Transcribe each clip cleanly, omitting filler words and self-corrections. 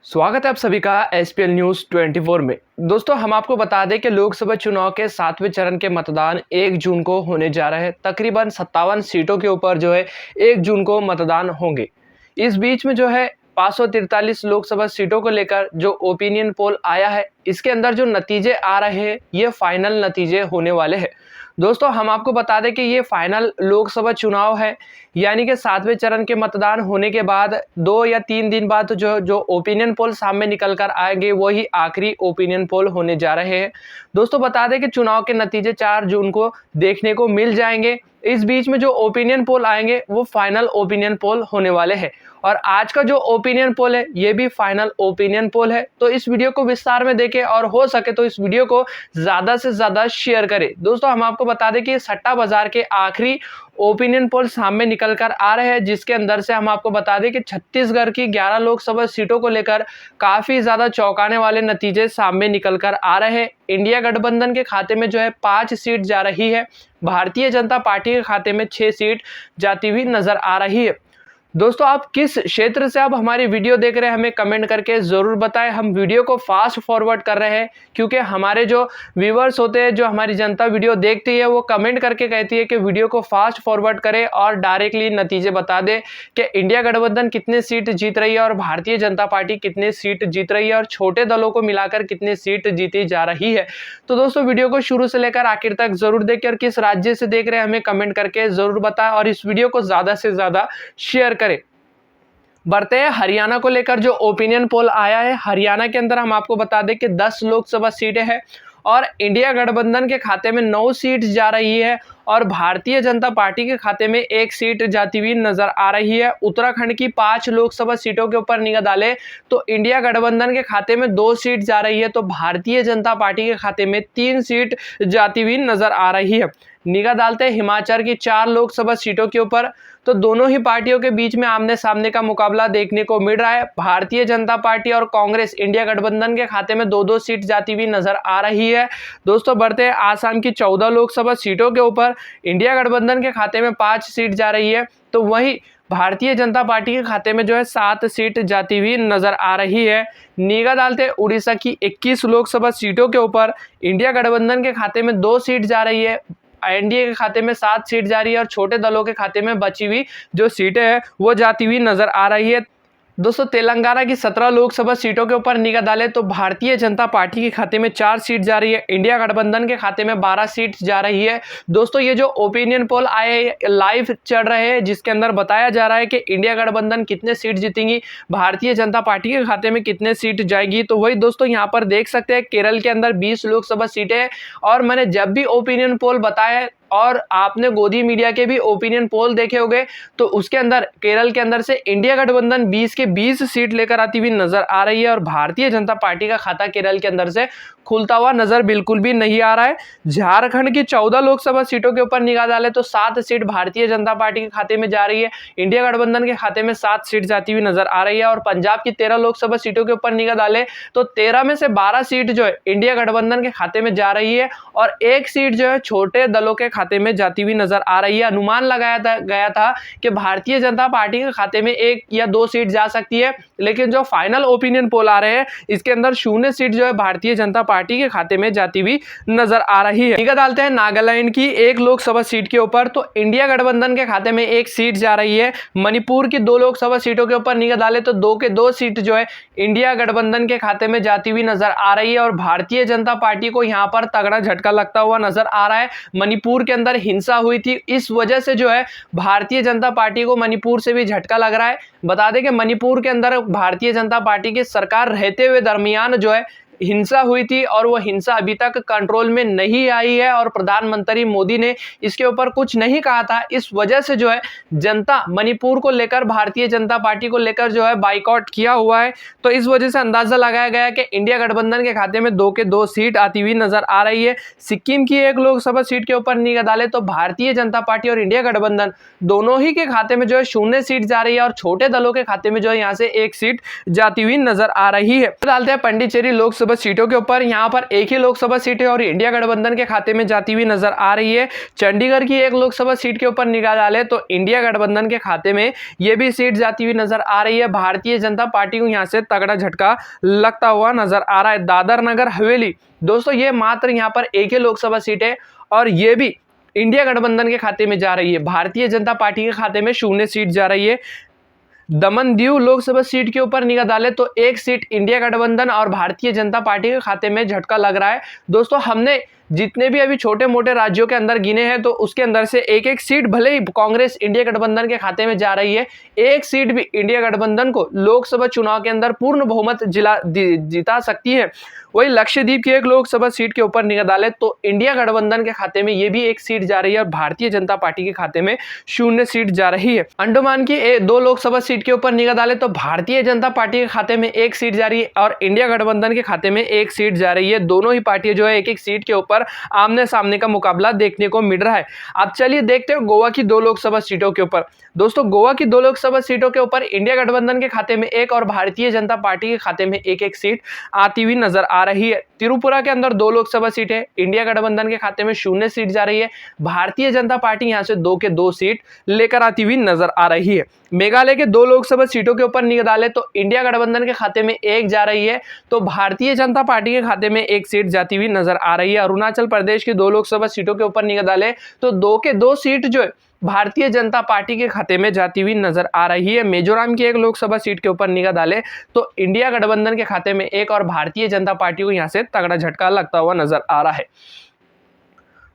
स्वागत है आप सभी का एसपीएल न्यूज 24 में। दोस्तों हम आपको बता दें कि लोकसभा चुनाव के 7वें चरण के मतदान 1 जून को होने जा रहे हैं। तकरीबन 57 सीटों के ऊपर 1 जून को मतदान होंगे। इस बीच में 543 लोकसभा सीटों को लेकर जो ओपिनियन पोल आया है, इसके अंदर जो नतीजे आ रहे हैं ये फाइनल नतीजे होने वाले हैं। दोस्तों हम आपको बता दें कि ये फाइनल लोकसभा चुनाव है, यानी कि 7वें चरण के मतदान होने के बाद 2 या 3 दिन बाद जो ओपिनियन पोल सामने निकल कर आएंगे वही आखिरी ओपिनियन पोल होने जा रहे हैं। दोस्तों बता दें कि चुनाव के नतीजे 4 जून को देखने को मिल जाएंगे। इस बीच में जो ओपिनियन पोल आएंगे वो फाइनल ओपिनियन पोल होने वाले हैं और आज का जो ओपिनियन पोल है ये भी फाइनल ओपिनियन पोल है। तो इस वीडियो को विस्तार में देखें और हो सके तो इस वीडियो को ज़्यादा से ज़्यादा शेयर करें। दोस्तों हम आपको बता दें कि सट्टा बाजार के आखिरी ओपिनियन पोल सामने निकल कर आ रहे हैं, जिसके अंदर से हम आपको बता दें कि छत्तीसगढ़ की 11 लोकसभा सीटों को लेकर काफ़ी ज़्यादा चौंकाने वाले नतीजे सामने निकल कर आ रहे हैं। इंडिया गठबंधन के खाते में 5 सीट जा रही है, भारतीय जनता पार्टी के खाते में 6 सीट जाती हुई नजर आ रही है। दोस्तों आप किस क्षेत्र से आप हमारी वीडियो देख रहे हैं हमें कमेंट करके ज़रूर बताएं। हम वीडियो को फास्ट फॉरवर्ड कर रहे हैं क्योंकि हमारे जो व्यूवर्स होते हैं, जो हमारी जनता वीडियो देखती है, वो कमेंट करके कहती है कि वीडियो को फास्ट फॉरवर्ड करें और डायरेक्टली नतीजे बता दें कि इंडिया गठबंधन कितने सीट जीत रही है और भारतीय जनता पार्टी कितने सीट जीत रही है और छोटे दलों को मिलाकर कितने सीट जीती जा रही है। तो दोस्तों वीडियो को शुरू से लेकर आखिर तक जरूर देखें और किस राज्य से देख रहे हैं हमें कमेंट करके ज़रूर बताएं और इस वीडियो को ज़्यादा से ज़्यादा शेयर करें। बढ़ते हैं हरियाणा को लेकर जो ओपिनियन पोल आया है। हरियाणा के अंदर हम आपको बता दें कि 10 लोकसभा सीटें हैं और इंडिया गठबंधन के खाते में 9 सीट जा रही है और भारतीय जनता पार्टी के खाते में 1 सीट जाती हुई नजर आ रही है। उत्तराखंड की 5 लोकसभा सीटों के ऊपर निगाह डालें तो इंडिया गठबंधन के खाते में 2 सीट जा रही है, तो भारतीय जनता पार्टी के खाते में 3 सीट जाती हुई नजर आ रही है। निगाह डालते हैं हिमाचल की 4 लोकसभा सीटों के ऊपर, तो दोनों ही पार्टियों के बीच में आमने सामने का मुकाबला देखने को मिल रहा है। भारतीय जनता पार्टी और कांग्रेस इंडिया गठबंधन के खाते में 2-2 सीट जाती हुई नजर आ रही है। दोस्तों बढ़ते हैं आसाम की 14 लोकसभा सीटों के ऊपर, इंडिया गठबंधन के खाते में 5 सीट जा रही है, तो वहीं भारतीय जनता पार्टी के खाते में 7 सीट जाती हुई नजर आ रही है। निगाह डालते हैं उड़ीसा की 21 लोकसभा सीटों के ऊपर, इंडिया गठबंधन के खाते में 2 सीट जा रही है, एनडीए के खाते में 7 सीट जा रही है और छोटे दलों के खाते में बची हुई जो सीटें हैं वो जाती हुई नजर आ रही है। दोस्तों तेलंगाना की 17 लोकसभा सीटों के ऊपर निगाह डालें तो भारतीय जनता पार्टी के खाते में 4 सीट जा रही है, इंडिया गठबंधन के खाते में 12 सीट जा रही है। दोस्तों ये जो ओपिनियन पोल आए लाइव चल रहे हैं, जिसके अंदर बताया जा रहा है कि इंडिया गठबंधन कितने सीट जीतेंगी, भारतीय जनता पार्टी के खाते में कितने सीट जाएगी, तो वही दोस्तों यहाँ पर देख सकते हैं केरल के अंदर 20 लोकसभा सीटें और मैंने जब भी ओपिनियन पोल बताया और आपने गोदी मीडिया के भी ओपिनियन पोल देखे होंगे तो उसके अंदर केरल के अंदर से इंडिया गठबंधन 20 के 20 सीट लेकर आती हुई नजर आ रही है और भारतीय जनता पार्टी का खाता केरल के अंदर से खुलता हुआ नजर बिल्कुल भी नहीं आ रहा है। झारखंड की 14 लोकसभा सीटों के ऊपर निगाह डालें तो 7 सीट भारतीय जनता पार्टी के खाते में जा रही है, इंडिया गठबंधन के खाते में 7 सीट जाती हुई नजर आ रही है। और पंजाब की 13 लोकसभा सीटों के ऊपर निगाह डालें तो 13 में से 12 सीट इंडिया गठबंधन के खाते में जा रही है और 1 सीट छोटे दलों के खाते में जाती हुई नजर आ रही है। अनुमान लगाया गया था कि भारतीय जनता पार्टी के खाते में 1 या 2 सीट जा सकती है, लेकिन जो फाइनल ओपिनियन पोल आ रहे हैं इसके अंदर 0 सीट भारतीय जनता पार्टी के खाते में जाती हुई नजर आ रही है। निगाह डालते हैं नागालैंड की 1 लोकसभा सीट के ऊपर, तो इंडिया गठबंधन के खाते में 1 सीट जा रही है। मणिपुर की 2 लोकसभा सीटों के ऊपर निगाह डालें तो 2 के 2 सीट इंडिया गठबंधन के खाते में जाती हुई नजर आ रही है और भारतीय जनता पार्टी को यहां पर तगड़ा झटका लगता हुआ नजर आ रहा है। मणिपुर के अंदर हिंसा हुई थी, इस वजह से भारतीय जनता पार्टी को मणिपुर से भी झटका लग रहा है। बता दें कि मणिपुर के अंदर भारतीय जनता पार्टी की सरकार रहते हुए दरमियान हिंसा हुई थी और वो हिंसा अभी तक कंट्रोल में नहीं आई है और प्रधानमंत्री मोदी ने इसके ऊपर कुछ नहीं कहा था। इस वजह से जनता मणिपुर को लेकर भारतीय जनता पार्टी को लेकर बाइकआउट किया हुआ है। तो इस वजह से अंदाजा लगाया गया कि इंडिया गठबंधन के खाते में 2 के 2 सीट आती हुई नजर आ रही है। सिक्किम की 1 लोकसभा सीट के ऊपर निगाह डालें तो भारतीय जनता पार्टी और इंडिया गठबंधन दोनों ही के खाते में 0 सीट जा रही है और छोटे दलों के खाते में यहाँ से 1 सीट जाती हुई नजर आ रही है। डालते हैं पंडिचेरी लोकसभा लोकसभा सीटों के ऊपर। यहाँ पर एक ही लोकसभा सीट है और इंडिया गठबंधन के खाते में जाती हुई नजर आ रही है। चंडीगढ़ की एक लोकसभा सीट के ऊपर निगाह डाले तो इंडिया गठबंधन के खाते में ये भी सीट जाती हुई नजर आ रही है। भारतीय जनता पार्टी को यहाँ से तगड़ा झटका लगता हुआ नजर आ रहा है। दादर नगर हवेली दोस्तों ये मात्र यहाँ पर एक ही लोकसभा सीट है और ये भी इंडिया गठबंधन के खाते में जा रही है। भारतीय जनता पार्टी के खाते में 0 सीट जा रही है। दमन दीव लोकसभा सीट के ऊपर निगाह डाले तो एक सीट इंडिया गठबंधन और भारतीय जनता पार्टी के खाते में झटका लग रहा है। दोस्तों हमने जितने भी अभी छोटे मोटे राज्यों के अंदर गिने हैं तो उसके अंदर से एक एक सीट भले ही कांग्रेस इंडिया गठबंधन के खाते में जा रही है, एक सीट भी इंडिया गठबंधन को लोकसभा चुनाव के अंदर पूर्ण बहुमत जिता सकती है। वही लक्षद्वीप की एक लोकसभा सीट के ऊपर निगाह डाले तो इंडिया गठबंधन के खाते में ये भी एक सीट जा रही है और भारतीय जनता पार्टी के खाते में 0 सीट जा रही है। अंडमान की 2 लोकसभा सीट के ऊपर निगाह डाले तो भारतीय जनता पार्टी के खाते में 1 सीट जा रही है और इंडिया गठबंधन के खाते में 1 सीट जा रही है। दोनों ही पार्टियां जो है एक एक सीट के ऊपर आमने सामने का मुकाबला देखने को मिल रहा है। अब चलिए देखते हैं गोवा की 2 लोकसभा सीटों के ऊपर। दोस्तों गोवा की 2 लोकसभा सीटों के ऊपर इंडिया गठबंधन के खाते में 1 और भारतीय जनता पार्टी के खाते में 1-1 सीट आती हुई नजर आ रही है। त्रिपुरा के अंदर 2 लोकसभा सीट है, इंडिया गठबंधन के खाते में 0 सीट जा रही है। भारतीय जनता पार्टी यहां से 2 के 2 सीट लेकर आती हुई नजर आ रही है। मेघालय के 2 लोकसभा सीटों के ऊपर निगाह डाले तो इंडिया गठबंधन के खाते में 1 जा रही है तो भारतीय जनता पार्टी के खाते में 1 सीट जाती हुई नजर आ रही है। अरुणाचल प्रदेश की 2 लोकसभा सीटों के ऊपर निगाह डाले तो 2 के 2 सीट जो है भारतीय जनता पार्टी के खाते में जाती हुई नजर आ रही है। मिजोरम की एक लोकसभा सीट के ऊपर निगाह डाले तो इंडिया गठबंधन के खाते में 1 और भारतीय जनता पार्टी को यहां से तगड़ा झटका लगता हुआ नजर आ रहा है।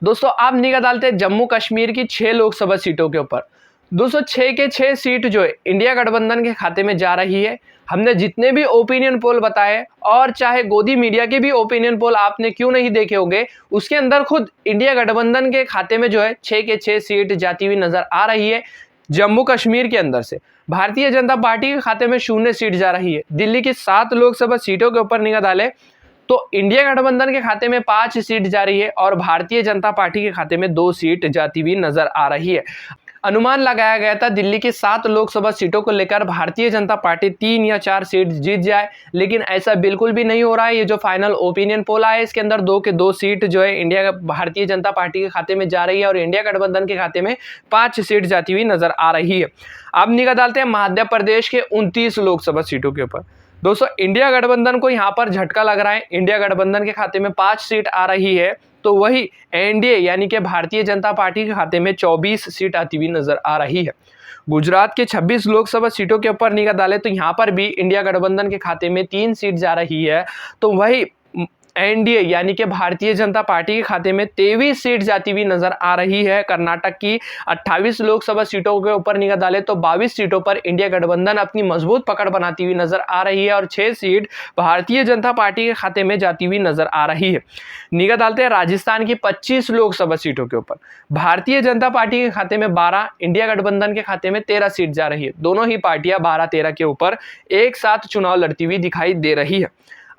दोस्तों आप निगाह डालते हैं जम्मू कश्मीर की 6 लोकसभा सीटों के ऊपर। दोस्तों 6 के 6 सीट जो है इंडिया गठबंधन के खाते में जा रही है। हमने जितने भी ओपिनियन पोल बताए और चाहे गोदी मीडिया के भी ओपिनियन पोल आपने क्यों नहीं देखे होंगे, उसके अंदर खुद इंडिया गठबंधन के खाते में जो है 6 के 6 सीट जाती हुई नजर आ रही है। जम्मू कश्मीर के अंदर से भारतीय जनता पार्टी के खाते में 0 सीट जा रही है। दिल्ली की 7 लोकसभा सीटों के ऊपर निगाह डाले तो इंडिया गठबंधन के खाते में 5 सीट जा रही है और भारतीय जनता पार्टी के खाते में 2 सीट जाती हुई नजर आ रही है। अनुमान लगाया गया था दिल्ली की 7 लोकसभा सीटों को लेकर भारतीय जनता पार्टी 3 या 4 सीट जीत जाए, लेकिन ऐसा बिल्कुल भी नहीं हो रहा है। ये जो फाइनल ओपिनियन पोल आया इसके अंदर 2 के 2 सीट जो है भारतीय जनता पार्टी के खाते में जा रही है और इंडिया गठबंधन के खाते में 5 सीट जाती हुई नजर आ रही है। अब निगाह डालते हैं मध्य प्रदेश के 29 लोकसभा सीटों के ऊपर। दोस्तों इंडिया गठबंधन को यहाँ पर झटका लग रहा है। इंडिया गठबंधन के खाते में 5 सीट आ रही है तो वही एनडीए यानी कि भारतीय जनता पार्टी के खाते में 24 सीट आती हुई नजर आ रही है। गुजरात के 26 लोकसभा सीटों के ऊपर निगाह डाले तो यहाँ पर भी इंडिया गठबंधन के खाते में 3 सीट जा रही है तो वही एनडीए यानी कि भारतीय जनता पार्टी के खाते में 23 सीट जाती हुई नजर आ रही है। कर्नाटक की 28 लोकसभा सीटों के ऊपर निगाह डाले तो 22 सीटों पर इंडिया गठबंधन अपनी मजबूत पकड़ बनाती हुई नजर आ रही है और 6 सीट भारतीय जनता पार्टी के खाते में जाती हुई नजर आ रही है। निगाह डालते हैं राजस्थान की 25 लोकसभा सीटों के ऊपर। भारतीय जनता पार्टी के खाते में 12, इंडिया गठबंधन के खाते में 13 सीट जा रही है। दोनों ही पार्टियां 12-13 के ऊपर एक साथ चुनाव लड़ती हुई दिखाई दे रही है।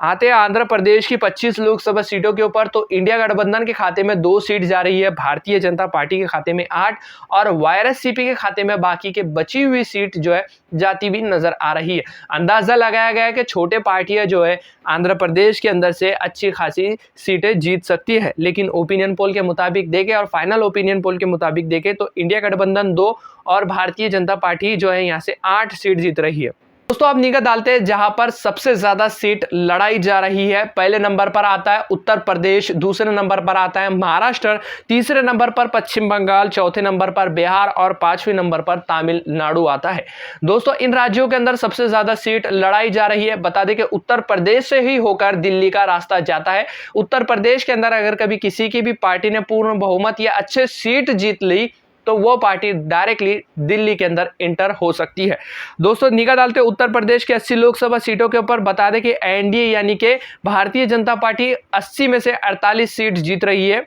आते हैं आंध्र प्रदेश की 25 लोकसभा सीटों के ऊपर तो इंडिया गठबंधन के खाते में 2 सीट जा रही है, भारतीय जनता पार्टी के खाते में 8 और वाईएससीपी के खाते में बाकी के बची हुई सीट जो है जाती हुई नजर आ रही है। अंदाजा लगाया गया है कि छोटे पार्टियां जो है आंध्र प्रदेश के अंदर से अच्छी खासी सीटें जीत सकती है, लेकिन ओपिनियन पोल के मुताबिक देखें और फाइनल ओपिनियन पोल के मुताबिक देखें तो इंडिया गठबंधन 2 और भारतीय जनता पार्टी जो है यहाँ से 8 सीट जीत रही है। दोस्तों आप निगाह डालते हैं जहां पर सबसे ज्यादा सीट लड़ाई जा रही है। पहले नंबर पर आता है उत्तर प्रदेश, दूसरे नंबर पर आता है महाराष्ट्र, तीसरे नंबर पर पश्चिम बंगाल, चौथे नंबर पर बिहार और 5वें नंबर पर तमिलनाडु आता है। दोस्तों इन राज्यों के अंदर सबसे ज्यादा सीट लड़ाई जा रही है। बता दें कि उत्तर प्रदेश से ही होकर दिल्ली का रास्ता जाता है। उत्तर प्रदेश के अंदर अगर कभी किसी की भी पार्टी ने पूर्ण बहुमत या अच्छे सीट जीत ली तो वो पार्टी डायरेक्टली दिल्ली के अंदर इंटर हो सकती है। दोस्तों निगाह डालते उत्तर प्रदेश के 80 लोकसभा सीटों के ऊपर। बता दें कि एनडीए यानी कि भारतीय जनता पार्टी 80 में से 48 सीट जीत रही है।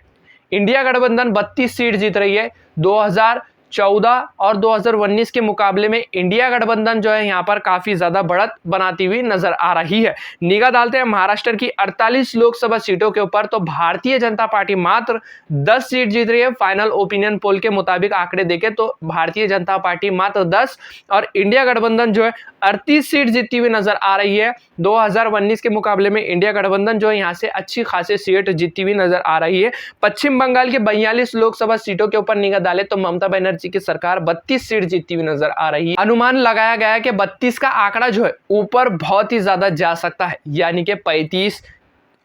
इंडिया गठबंधन 32 सीट जीत रही है। 2014 और 2019 के मुकाबले में इंडिया गठबंधन जो है यहाँ पर काफी ज्यादा बढ़त बनाती हुई नजर आ रही है। निगाह डालते हैं महाराष्ट्र की 48 लोकसभा सीटों के ऊपर तो भारतीय जनता पार्टी मात्र 10 सीट जीत रही है। फाइनल ओपिनियन पोल के मुताबिक आंकड़े देखें तो भारतीय जनता पार्टी मात्र 10 और इंडिया गठबंधन जो है 38 सीट जीतती हुई नजर आ रही है। 2019 के मुकाबले में इंडिया गठबंधन जो है यहाँ से अच्छी खासी सीट जीतती हुई नजर आ रही है। पश्चिम बंगाल के 42 लोकसभा सीटों के ऊपर निगाह डाले तो ममता बनर्जी की सरकार 32 सीट जीतती हुई नजर आ रही है। अनुमान लगाया गया है कि 32 का आंकड़ा जो है ऊपर बहुत ही ज्यादा जा सकता है, यानी कि 35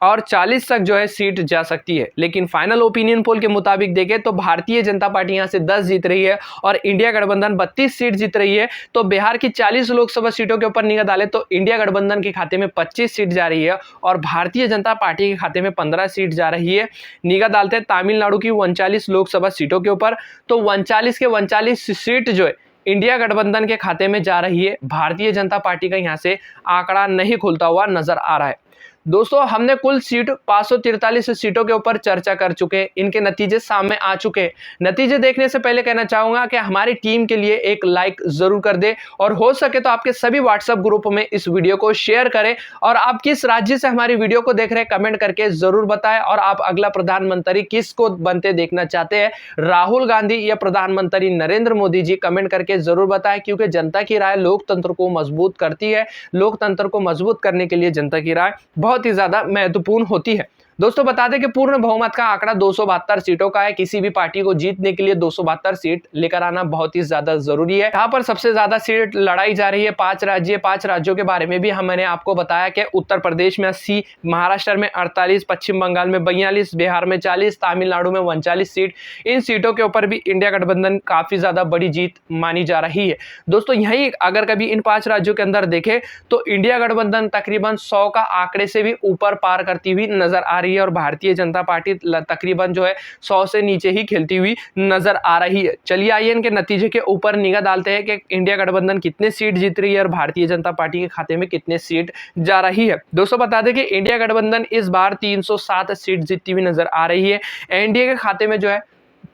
और 40 तक जो है सीट जा सकती है। लेकिन फाइनल ओपिनियन पोल के मुताबिक देखें तो भारतीय जनता पार्टी यहां से 10 जीत रही है और इंडिया गठबंधन 32 सीट जीत रही है। तो बिहार की 40 लोकसभा सीटों के ऊपर निगाह डालें तो इंडिया गठबंधन के खाते में 25 सीट जा रही है और भारतीय जनता पार्टी के खाते में 15 सीट जा रही है। निगाह डालते हैं तमिलनाडु की 39 लोकसभा सीटों के ऊपर, तो 39 के 39 सीट जो है इंडिया गठबंधन के खाते में जा रही है। भारतीय जनता पार्टी का यहां से आंकड़ा नहीं खुलता हुआ नजर आ रहा है। दोस्तों, हमने कुल सीट 543 सीटों के ऊपर चर्चा कर चुके हैं, इनके नतीजे सामने आ चुके हैं। नतीजे देखने से पहले कहना चाहूंगा कि हमारी टीम के लिए एक लाइक जरूर कर दे और हो सके तो आपके सभी व्हाट्सएप ग्रुप में इस वीडियो को शेयर करें। और आप किस राज्य से हमारी वीडियो को देख रहे हैं कमेंट करके जरूर बताएं। और आप अगला प्रधानमंत्री किसको बनते देखना चाहते हैं, राहुल गांधी या प्रधानमंत्री नरेंद्र मोदी जी, कमेंट करके जरूर बताएं। क्योंकि जनता की राय लोकतंत्र को मजबूत करती है। लोकतंत्र को मजबूत करने के लिए जनता की राय बहुत ही ज्यादा महत्वपूर्ण होती है। दोस्तों, बता दें कि पूर्ण बहुमत का आंकड़ा 272 सीटों का है। किसी भी पार्टी को जीतने के लिए 272 सीट लेकर आना बहुत ही ज्यादा जरूरी है। यहाँ पर सबसे ज्यादा सीट लड़ाई जा रही है 5 राज्यों के बारे में भी मैंने आपको बताया कि उत्तर प्रदेश में 80, महाराष्ट्र में 48, पश्चिम बंगाल में 42, बिहार में 40, तमिलनाडु में 39 सीट। इन सीटों के ऊपर भी इंडिया गठबंधन काफी ज्यादा बड़ी जीत मानी जा रही है। दोस्तों, यही अगर कभी इन 5 राज्यों के अंदर देखें तो इंडिया गठबंधन तकरीबन 100 का आंकड़े से भी ऊपर पार करती हुई नजर आ रही है और भारतीय जनता पार्टी तकरीबन जो है 100 से नीचे ही खेलती हुई नजर आ रही है। चलिए आइए इनके नतीजे के ऊपर निगाह डालते हैं कि इंडिया गठबंधन कितने सीट जीत रही है और भारतीय जनता पार्टी के खाते में कितने सीट जा रही है। दोस्तों, बता दें कि इंडिया गठबंधन इस बार 307 सीट जीतती हुई नजर आ रही है। एनडीए के खाते में जो है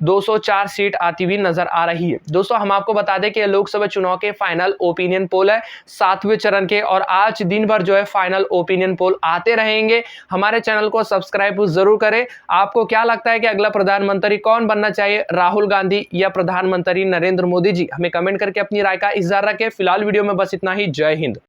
204 सीट आती हुई नजर आ रही है। दोस्तों, हम आपको बता दें कि लोकसभा चुनाव के फाइनल ओपिनियन पोल है 7वें चरण के, और आज दिन भर जो है फाइनल ओपिनियन पोल आते रहेंगे। हमारे चैनल को सब्सक्राइब जरूर करें। आपको क्या लगता है कि अगला प्रधानमंत्री कौन बनना चाहिए, राहुल गांधी या प्रधानमंत्री नरेंद्र मोदी जी? हमें कमेंट करके अपनी राय का इजहार रखें। फिलहाल वीडियो में बस इतना ही। जय हिंद।